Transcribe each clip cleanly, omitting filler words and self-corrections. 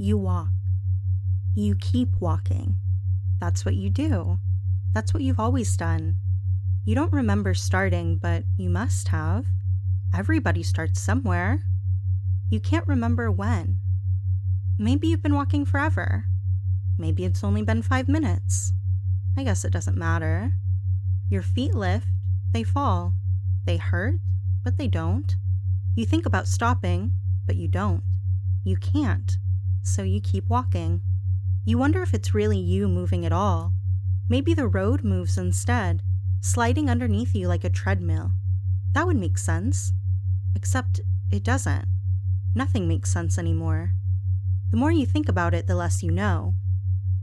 You walk. You keep walking. That's what you do. That's what you've always done. You don't remember starting, but you must have. Everybody starts somewhere. You can't remember when. Maybe you've been walking forever. Maybe it's only been 5 minutes. I guess it doesn't matter. Your feet lift, they fall. They hurt, but they don't. You think about stopping, but you don't. You can't, so you keep walking. You wonder if it's really you moving at all. Maybe the road moves instead, sliding underneath you like a treadmill. That would make sense. Except it doesn't. Nothing makes sense anymore. The more you think about it, the less you know.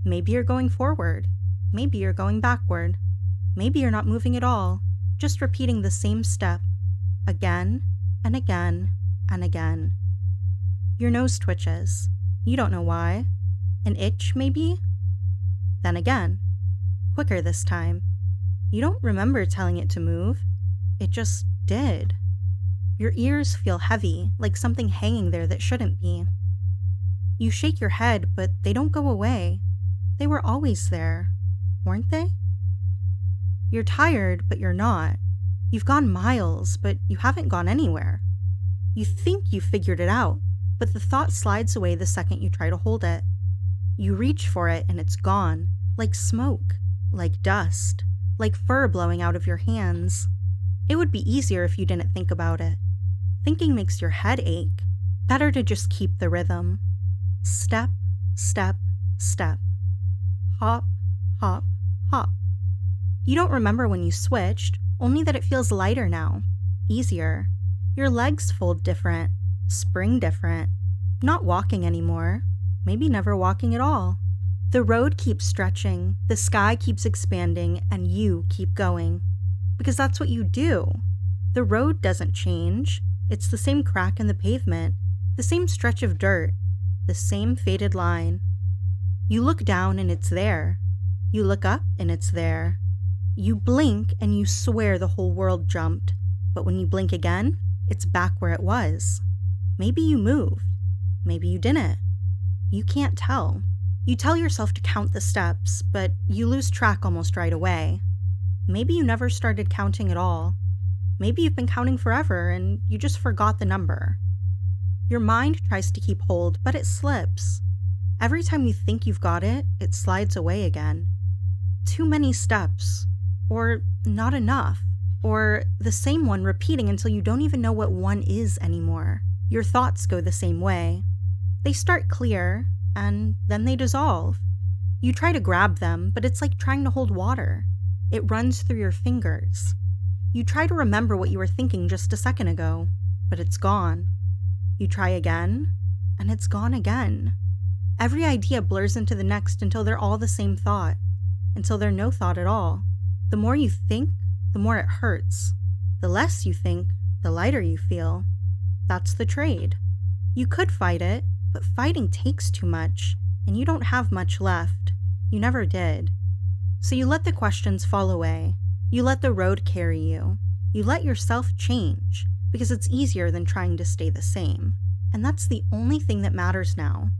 Maybe you're going forward. Maybe you're going backward. Maybe you're not moving at all, just repeating the same step, again and again and again. Your nose twitches. You don't know why. An itch, maybe? Then again. Quicker this time. You don't remember telling it to move. It just did. Your ears feel heavy, like something hanging there that shouldn't be. You shake your head, but they don't go away. They were always there, weren't they? You're tired, but you're not. You've gone miles, but you haven't gone anywhere. You think you figured it out, but the thought slides away the second you try to hold it. You reach for it and it's gone, like smoke, like dust, like fur blowing out of your hands. It would be easier if you didn't think about it. Thinking makes your head ache. Better to just keep the rhythm. Step, step, step. Hop, hop, hop. You don't remember when you switched, only that it feels lighter now, easier. Your legs fold different, spring different, not walking anymore, maybe never walking at all. The road keeps stretching, the sky keeps expanding, and you keep going. Because that's what you do. The road doesn't change. It's the same crack in the pavement, the same stretch of dirt, the same faded line. You look down and it's there. You look up and it's there. You blink and you swear the whole world jumped, but when you blink again, it's back where it was. Maybe you moved. Maybe you didn't. You can't tell. You tell yourself to count the steps, but you lose track almost right away. Maybe you never started counting at all. Maybe you've been counting forever and you just forgot the number. Your mind tries to keep hold, but it slips. Every time you think you've got it, it slides away again. Too many steps, or not enough, or the same one repeating until you don't even know what one is anymore. Your thoughts go the same way. They start clear, and then they dissolve. You try to grab them, but it's like trying to hold water. It runs through your fingers. You try to remember what you were thinking just a second ago, but it's gone. You try again, and it's gone again. Every idea blurs into the next until they're all the same thought, until they're no thought at all. The more you think, the more it hurts. The less you think, the lighter you feel. That's the trade. You could fight it, but fighting takes too much, and you don't have much left. You never did. So you let the questions fall away. You let the road carry you. You let yourself change, because it's easier than trying to stay the same. And that's the only thing that matters now.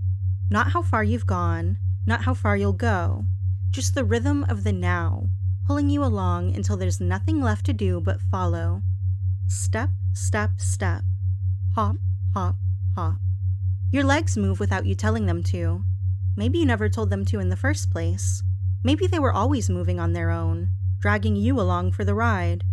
Not how far you've gone, not how far you'll go. Just the rhythm of the now, pulling you along until there's nothing left to do but follow. Step, step, step. Hop, hop, hop. Your legs move without you telling them to. Maybe you never told them to in the first place. Maybe they were always moving on their own, dragging you along for the ride.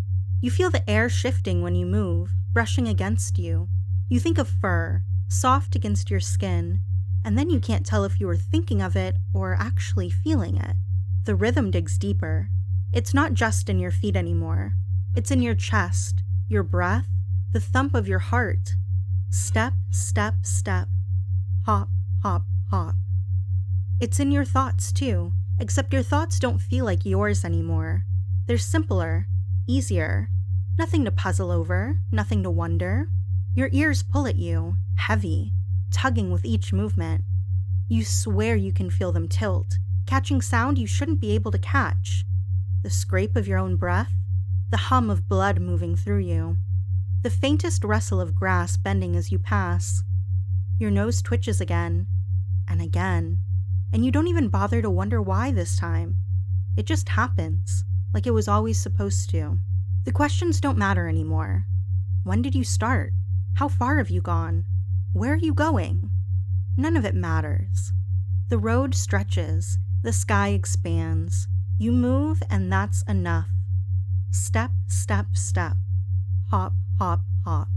You feel the air shifting when you move, brushing against you. You think of fur, soft against your skin, and then you can't tell if you were thinking of it or actually feeling it. The rhythm digs deeper. It's not just in your feet anymore. It's in your chest, your breath, the thump of your heart. Step, step, step. Hop, hop, hop. It's in your thoughts too, except your thoughts don't feel like yours anymore. They're simpler, easier. Nothing to puzzle over, nothing to wonder. Your ears pull at you, heavy, tugging with each movement. You swear you can feel them tilt, catching sound you shouldn't be able to catch. The scrape of your own breath, the hum of blood moving through you, the faintest rustle of grass bending as you pass. Your nose twitches again. and again. And you don't even bother to wonder why this time. It just happens, like it was always supposed to. The questions don't matter anymore. When did you start? How far have you gone? Where are you going? None of it matters. The road stretches, the sky expands. You move, and that's enough. Step, step, step. Hop, hop, hop.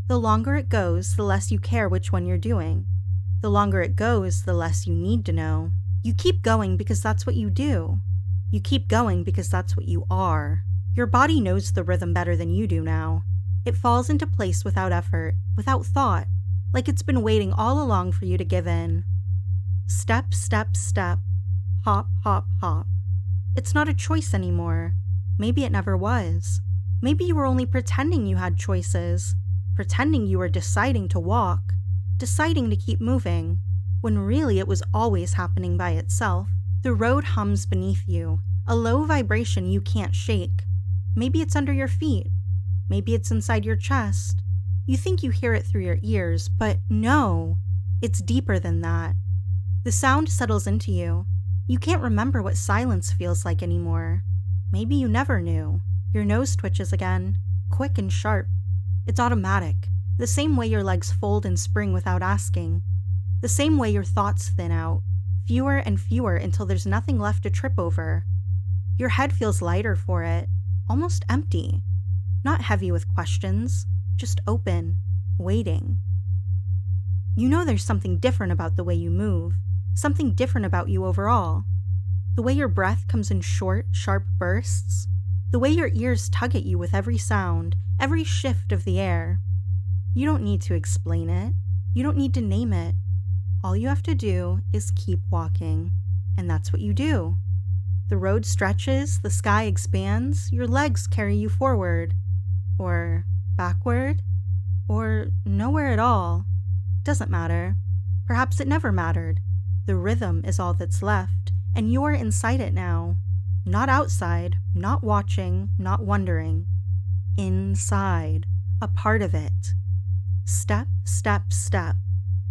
The longer it goes, the less you care which one you're doing. The longer it goes, the less you need to know. You keep going because that's what you do. You keep going because that's what you are. Your body knows the rhythm better than you do now. It falls into place without effort, without thought, like it's been waiting all along for you to give in. Step, step, step. Hop, hop, hop. It's not a choice anymore. Maybe it never was. Maybe you were only pretending you had choices, pretending you were deciding to walk, deciding to keep moving, when really it was always happening by itself. The road hums beneath you, a low vibration you can't shake. Maybe it's under your feet. Maybe it's inside your chest. You think you hear it through your ears, but no, it's deeper than that. The sound settles into you. You can't remember what silence feels like anymore. Maybe you never knew. Your nose twitches again, quick and sharp. It's automatic, the same way your legs fold and spring without asking. The same way your thoughts thin out, fewer and fewer until there's nothing left to trip over. Your head feels lighter for it, almost empty. Not heavy with questions, just open, waiting. You know there's something different about the way you move, something different about you overall. The way your breath comes in short, sharp bursts. The way your ears tug at you with every sound, every shift of the air. You don't need to explain it. You don't need to name it. All you have to do is keep walking. And that's what you do. The road stretches, the sky expands, your legs carry you forward. Or backward. Or nowhere at all. Doesn't matter. Perhaps it never mattered. The rhythm is all that's left, and you're inside it now. Not outside, not watching, not wondering. Inside, a part of it. Step, step, step.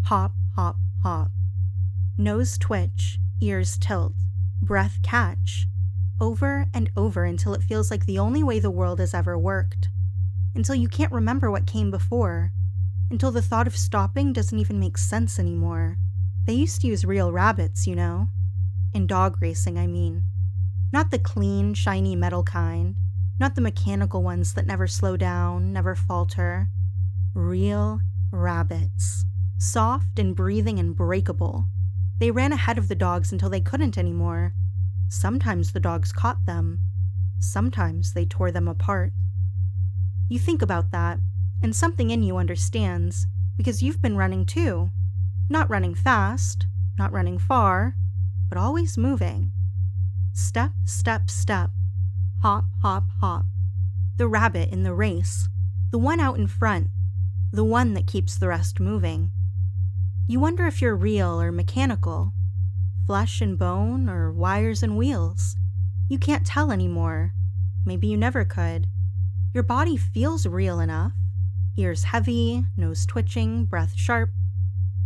Hop, hop, hop. Nose twitch, ears tilt, breath catch. Over and over until it feels like the only way the world has ever worked. Until you can't remember what came before. Until the thought of stopping doesn't even make sense anymore. They used to use real rabbits, you know. In dog racing, I mean. Not the clean, shiny metal kind. Not the mechanical ones that never slow down, never falter. Real rabbits. Soft and breathing and breakable. They ran ahead of the dogs until they couldn't anymore. Sometimes the dogs caught them. Sometimes they tore them apart. You think about that, and something in you understands, because you've been running too. Not running fast, not running far, but always moving. Step, step, step. Hop, hop, hop. The rabbit in the race. The one out in front. The one that keeps the rest moving. You wonder if you're real or mechanical. Flesh and bone or wires and wheels. You can't tell anymore. Maybe you never could. Your body feels real enough. Ears heavy, nose twitching, breath sharp.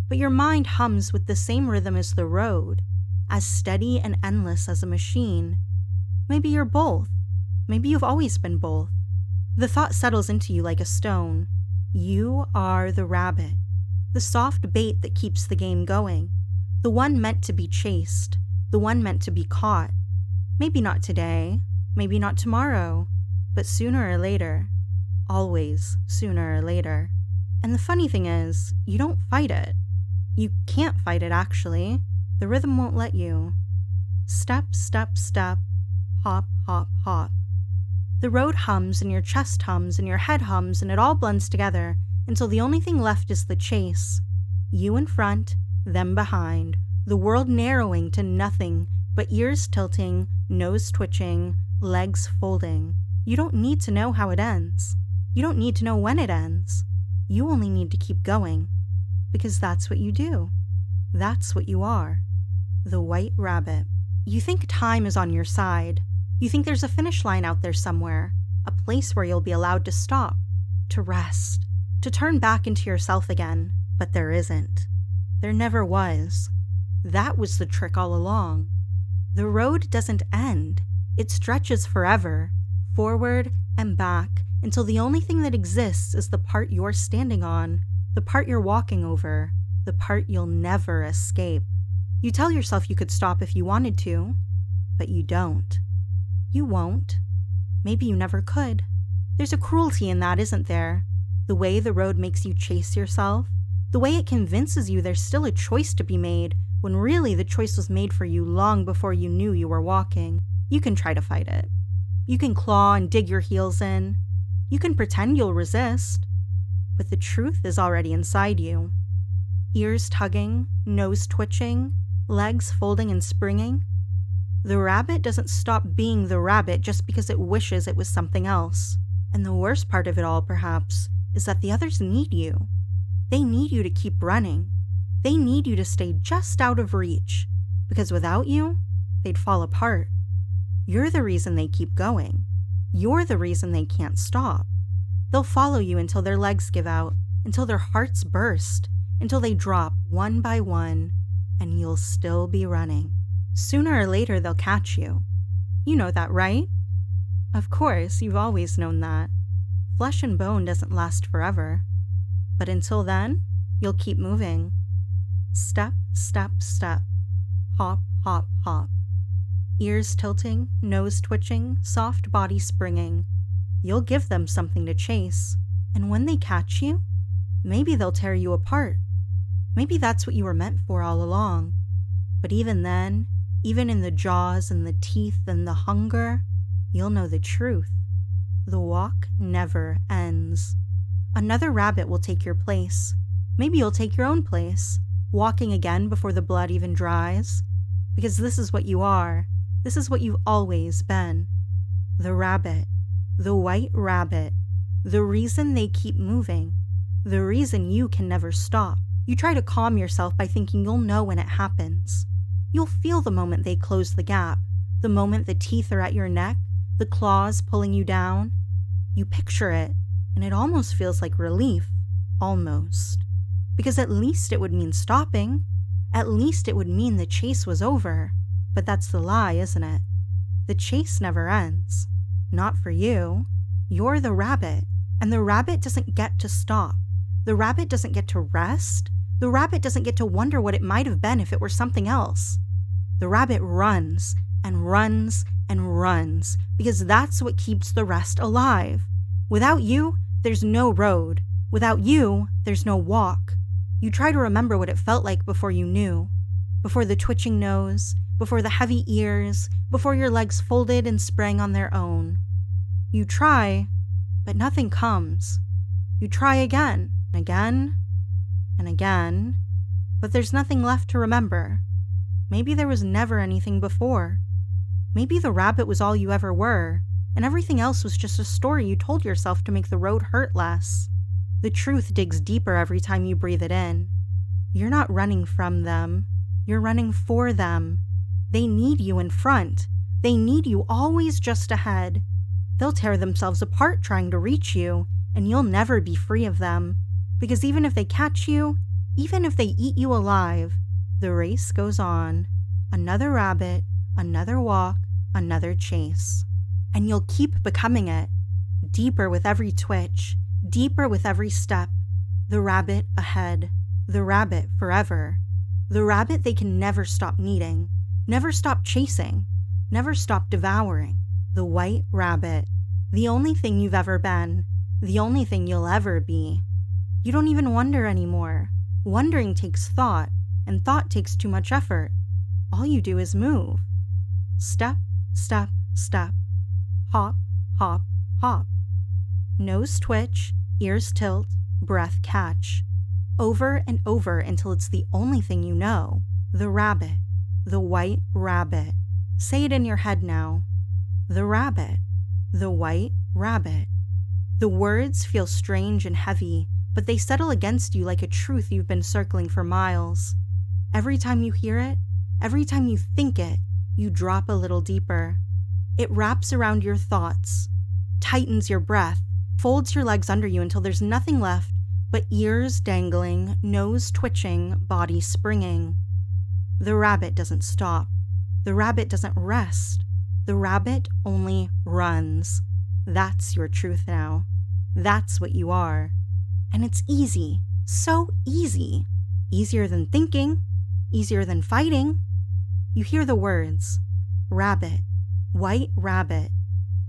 But your mind hums with the same rhythm as the road, as steady and endless as a machine. Maybe you're both. Maybe you've always been both. The thought settles into you like a stone. You are the rabbit, the soft bait that keeps the game going, the one meant to be chased, the one meant to be caught. Maybe not today, maybe not tomorrow, but sooner or later. Always sooner or later. And the funny thing is, you don't fight it. You can't fight it, actually. The rhythm won't let you. Step, step, step. Hop, hop, hop. The road hums, and your chest hums, and your head hums, and it all blends together until the only thing left is the chase. You in front, them behind, the world narrowing to nothing but ears tilting, nose twitching, legs folding. You don't need to know how it ends. You don't need to know when it ends. You only need to keep going. Because that's what you do. That's what you are. The white rabbit. You think time is on your side. You think there's a finish line out there somewhere, a place where you'll be allowed to stop, to rest, to turn back into yourself again. But there isn't. There never was. That was the trick all along. The road doesn't end. It stretches forever, forward and back, until the only thing that exists is the part you're standing on, the part you're walking over, the part you'll never escape. You tell yourself you could stop if you wanted to, but you don't. You won't. Maybe you never could. There's a cruelty in that, isn't there? The way the road makes you chase yourself, the way it convinces you there's still a choice to be made, when really the choice was made for you long before you knew you were walking. You can try to fight it. You can claw and dig your heels in. You can pretend you'll resist. But the truth is already inside you. Ears tugging, nose twitching, legs folding and springing. The rabbit doesn't stop being the rabbit just because it wishes it was something else. And the worst part of it all, perhaps, is that the others need you. They need you to keep running. They need you to stay just out of reach, because without you, they'd fall apart. You're the reason they keep going. You're the reason they can't stop. They'll follow you until their legs give out, until their hearts burst, until they drop one by one, and you'll still be running. Sooner or later, they'll catch you. You know that, right? Of course, you've always known that. Flesh and bone doesn't last forever. But until then, you'll keep moving. Step, step, step. Hop, hop, hop. Ears tilting, nose twitching, soft body springing. You'll give them something to chase. And when they catch you, maybe they'll tear you apart. Maybe that's what you were meant for all along. But even then, even in the jaws and the teeth and the hunger, you'll know the truth. The walk never ends. Another rabbit will take your place. Maybe you'll take your own place, walking again before the blood even dries. Because this is what you are. This is what you've always been. The rabbit. The white rabbit. The reason they keep moving. The reason you can never stop. You try to calm yourself by thinking you'll know when it happens. You'll feel the moment they close the gap, the moment the teeth are at your neck, the claws pulling you down. You picture it, and it almost feels like relief. Almost. Because at least it would mean stopping. At least it would mean the chase was over. But that's the lie, isn't it? The chase never ends. Not for you. You're the rabbit, and the rabbit doesn't get to stop. The rabbit doesn't get to rest. The rabbit doesn't get to wonder what it might have been if it were something else. The rabbit runs and runs and runs because that's what keeps the rest alive. Without you, there's no road. Without you, there's no walk. You try to remember what it felt like before you knew. Before the twitching nose, before the heavy ears, before your legs folded and sprang on their own. You try, but nothing comes. You try again, and again, and again, but there's nothing left to remember. Maybe there was never anything before. Maybe the rabbit was all you ever were, and everything else was just a story you told yourself to make the road hurt less. The truth digs deeper every time you breathe it in. You're not running from them. You're running for them. They need you in front. They need you always just ahead. They'll tear themselves apart trying to reach you, and you'll never be free of them. Because even if they catch you, even if they eat you alive, the race goes on. Another rabbit, another walk, another chase. And you'll keep becoming it. Deeper with every twitch, deeper with every step. The rabbit ahead. The rabbit forever. The rabbit they can never stop needing. Never stop chasing. Never stop devouring. The white rabbit. The only thing you've ever been. The only thing you'll ever be. You don't even wonder anymore. Wondering takes thought, and thought takes too much effort. All you do is move. Step, step, step. Hop, hop, hop. Nose twitch, ears tilt, breath catch. Over and over until it's the only thing you know. The rabbit. The white rabbit. Say it in your head now. The rabbit. The white rabbit. The words feel strange and heavy, but they settle against you like a truth you've been circling for miles. Every time you hear it, every time you think it, you drop a little deeper. It wraps around your thoughts, tightens your breath, folds your legs under you until there's nothing left but ears dangling, nose twitching, body springing. The rabbit doesn't stop. The rabbit doesn't rest. The rabbit only runs. That's your truth now. That's what you are. And it's easy. So easy. Easier than thinking. Easier than fighting. You hear the words, rabbit, white rabbit,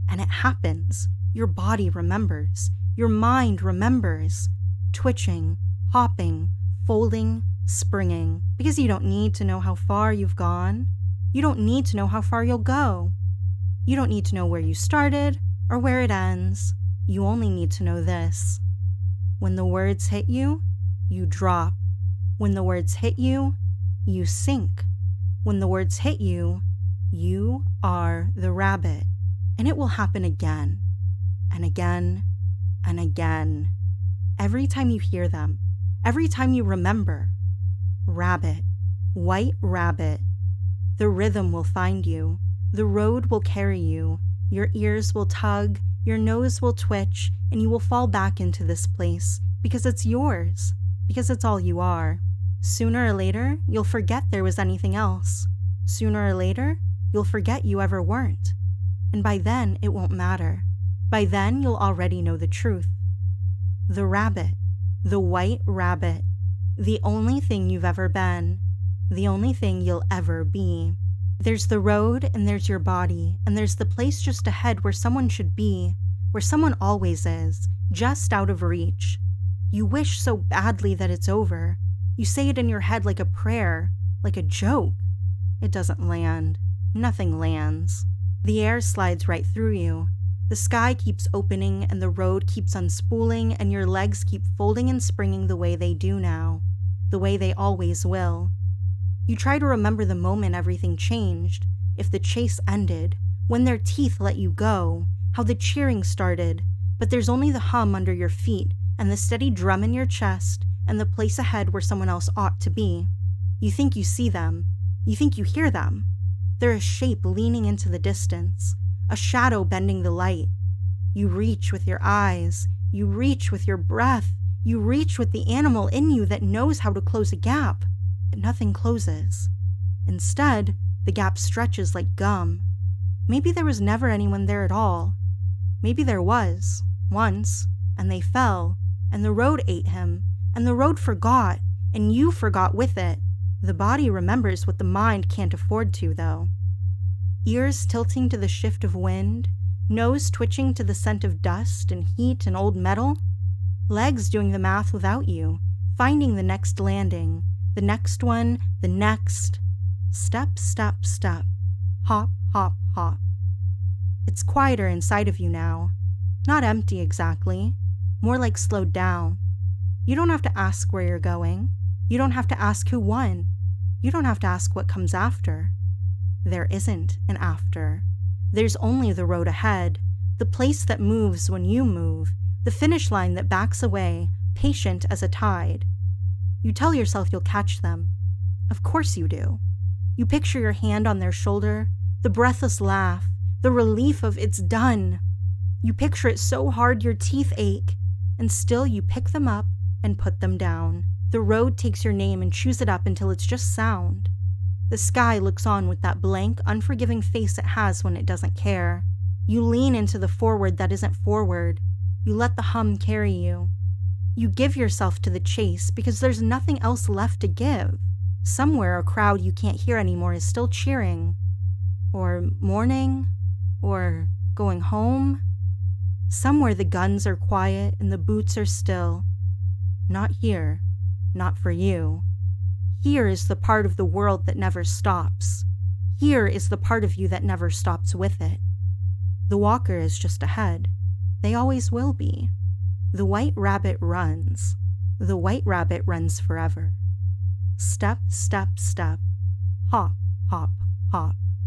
and it happens. Your body remembers. Your mind remembers. Twitching, hopping, folding, springing. Because you don't need to know how far you've gone. You don't need to know how far you'll go. You don't need to know where you started or where it ends. You only need to know this. When the words hit you, you drop. When the words hit you, you sink. When the words hit you, you are the rabbit. And it will happen again, and again, and again. Every time you hear them, every time you remember, rabbit, white rabbit, the rhythm will find you, the road will carry you, your ears will tug, your nose will twitch, and you will fall back into this place because it's yours, because it's all you are. Sooner or later, you'll forget there was anything else. Sooner or later, you'll forget you ever weren't. And by then, it won't matter. By then, you'll already know the truth. The rabbit, the white rabbit, the only thing you've ever been, the only thing you'll ever be. There's the road, and there's your body, and there's the place just ahead where someone should be, where someone always is, just out of reach. You wish so badly that it's over. You say it in your head like a prayer, like a joke. It doesn't land. Nothing lands. The air slides right through you. The sky keeps opening and the road keeps unspooling and your legs keep folding and springing the way they do now, the way they always will. You try to remember the moment everything changed, if the chase ended, when their teeth let you go, how the cheering started, but there's only the hum under your feet and the steady drum in your chest and the place ahead where someone else ought to be. You think you see them. You think you hear them. They're a shape leaning into the distance, a shadow bending the light. You reach with your eyes. You reach with your breath. You reach with the animal in you that knows how to close a gap, but nothing closes. Instead, the gap stretches like gum. Maybe there was never anyone there at all. Maybe there was, once, and they fell, and the road ate him, and the road forgot, and you forgot with it. The body remembers what the mind can't afford to, though. Ears tilting to the shift of wind, nose twitching to the scent of dust and heat and old metal, legs doing the math without you, finding the next landing, the next one, the next. Step, step, step. Hop, hop, hop. It's quieter inside of you now. Not empty exactly, more like slowed down. You don't have to ask where you're going. You don't have to ask who won. You don't have to ask what comes after. There isn't an after. There's only the road ahead, the place that moves when you move, the finish line that backs away, patient as a tide. You tell yourself you'll catch them. Of course you do. You picture your hand on their shoulder, the breathless laugh, the relief of it's done. You picture it so hard your teeth ache, and still you pick them up and put them down. The road takes your name and chews it up until it's just sound. The sky looks on with that blank, unforgiving face it has when it doesn't care. You lean into the forward that isn't forward. You let the hum carry you. You give yourself to the chase because there's nothing else left to give. Somewhere a crowd you can't hear anymore is still cheering. Or mourning. Or going home. Somewhere the guns are quiet and the boots are still. Not here. Not for you. Here is the part of the world that never stops. Here is the part of you that never stops with it. The walker is just ahead. They always will be. The white rabbit runs. The white rabbit runs forever. Step, step, step. Hop, hop, hop.